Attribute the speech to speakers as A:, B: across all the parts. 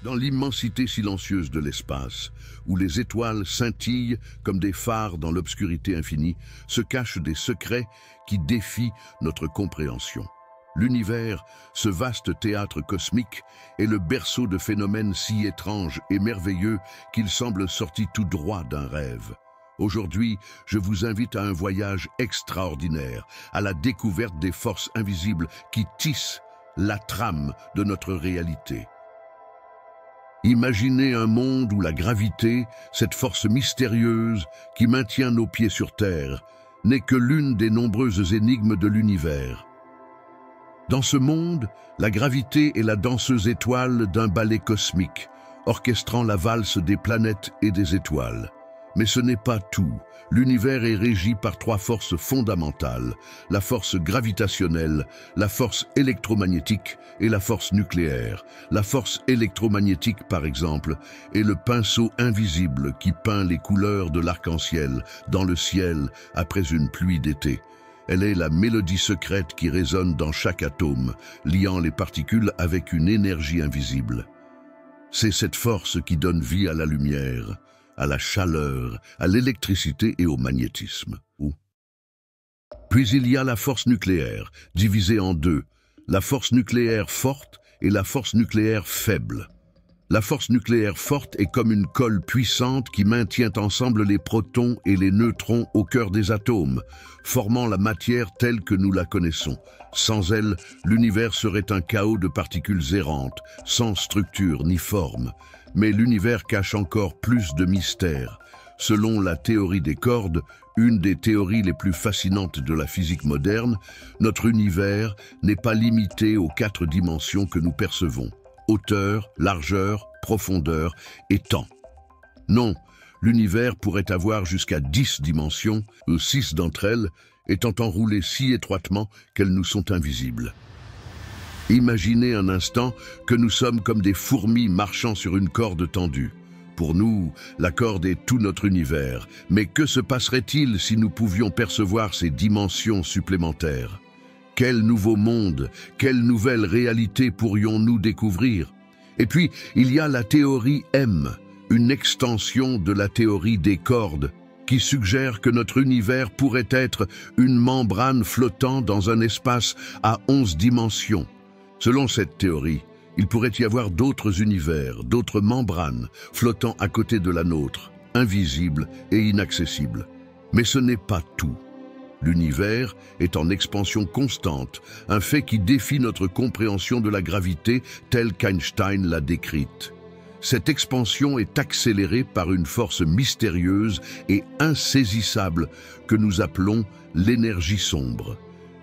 A: Dans l'immensité silencieuse de l'espace, où les étoiles scintillent comme des phares dans l'obscurité infinie, se cachent des secrets qui défient notre compréhension. L'univers, ce vaste théâtre cosmique, est le berceau de phénomènes si étranges et merveilleux qu'ils semblent sortis tout droit d'un rêve. Aujourd'hui, je vous invite à un voyage extraordinaire, à la découverte des forces invisibles qui tissent la trame de notre réalité. Imaginez un monde où la gravité, cette force mystérieuse qui maintient nos pieds sur terre, n'est que l'une des nombreuses énigmes de l'univers. Dans ce monde, la gravité est la danseuse étoile d'un ballet cosmique, orchestrant la valse des planètes et des étoiles. Mais ce n'est pas tout. L'univers est régi par trois forces fondamentales, la force gravitationnelle, la force électromagnétique et la force nucléaire. La force électromagnétique, par exemple, est le pinceau invisible qui peint les couleurs de l'arc-en-ciel dans le ciel après une pluie d'été. Elle est la mélodie secrète qui résonne dans chaque atome, liant les particules avec une énergie invisible. C'est cette force qui donne vie à la lumière, à la chaleur, à l'électricité et au magnétisme. Puis il y a la force nucléaire, divisée en deux, la force nucléaire forte et la force nucléaire faible. La force nucléaire forte est comme une colle puissante qui maintient ensemble les protons et les neutrons au cœur des atomes, formant la matière telle que nous la connaissons. Sans elle, l'univers serait un chaos de particules errantes, sans structure ni forme. Mais l'univers cache encore plus de mystères. Selon la théorie des cordes, une des théories les plus fascinantes de la physique moderne, notre univers n'est pas limité aux 4 dimensions que nous percevons: hauteur, largeur, profondeur et temps. Non, l'univers pourrait avoir jusqu'à 10 dimensions, 6 d'entre elles étant enroulées si étroitement qu'elles nous sont invisibles. Imaginez un instant que nous sommes comme des fourmis marchant sur une corde tendue. Pour nous, la corde est tout notre univers. Mais que se passerait-il si nous pouvions percevoir ces dimensions supplémentaires? Quel nouveau monde, quelle nouvelle réalité pourrions-nous découvrir? Et puis, il y a la théorie M, une extension de la théorie des cordes, qui suggère que notre univers pourrait être une membrane flottant dans un espace à 11 dimensions. Selon cette théorie, il pourrait y avoir d'autres univers, d'autres membranes, flottant à côté de la nôtre, invisibles et inaccessibles. Mais ce n'est pas tout. L'univers est en expansion constante, un fait qui défie notre compréhension de la gravité telle qu'Einstein l'a décrite. Cette expansion est accélérée par une force mystérieuse et insaisissable que nous appelons l'énergie sombre.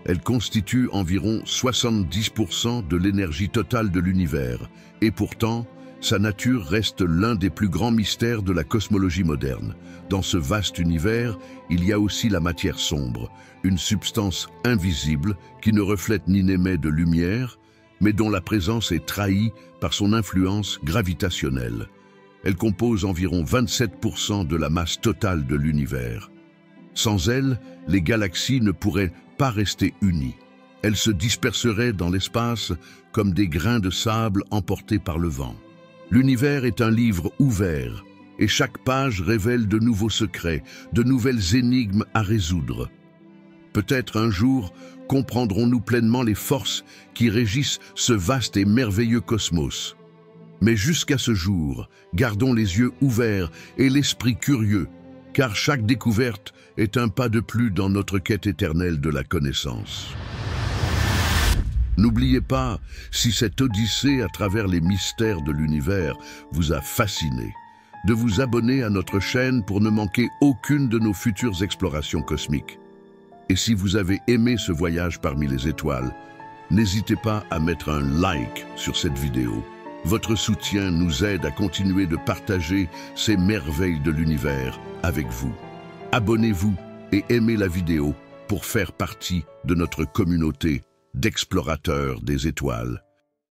A: Elle constitue environ 70% de l'énergie totale de l'univers, et pourtant, sa nature reste l'un des plus grands mystères de la cosmologie moderne. Dans ce vaste univers, il y a aussi la matière sombre, une substance invisible qui ne reflète ni n'émet de lumière, mais dont la présence est trahie par son influence gravitationnelle. Elle compose environ 27% de la masse totale de l'univers. Sans elle, les galaxies ne pourraient pas rester unies. Elles se disperseraient dans l'espace comme des grains de sable emportés par le vent. L'univers est un livre ouvert, et chaque page révèle de nouveaux secrets, de nouvelles énigmes à résoudre. Peut-être un jour comprendrons-nous pleinement les forces qui régissent ce vaste et merveilleux cosmos. Mais jusqu'à ce jour, gardons les yeux ouverts et l'esprit curieux, car chaque découverte est un pas de plus dans notre quête éternelle de la connaissance. N'oubliez pas, si cette odyssée à travers les mystères de l'univers vous a fasciné, de vous abonner à notre chaîne pour ne manquer aucune de nos futures explorations cosmiques. Et si vous avez aimé ce voyage parmi les étoiles, n'hésitez pas à mettre un like sur cette vidéo. Votre soutien nous aide à continuer de partager ces merveilles de l'univers avec vous. Abonnez-vous et aimez la vidéo pour faire partie de notre communauté d'explorateurs des étoiles.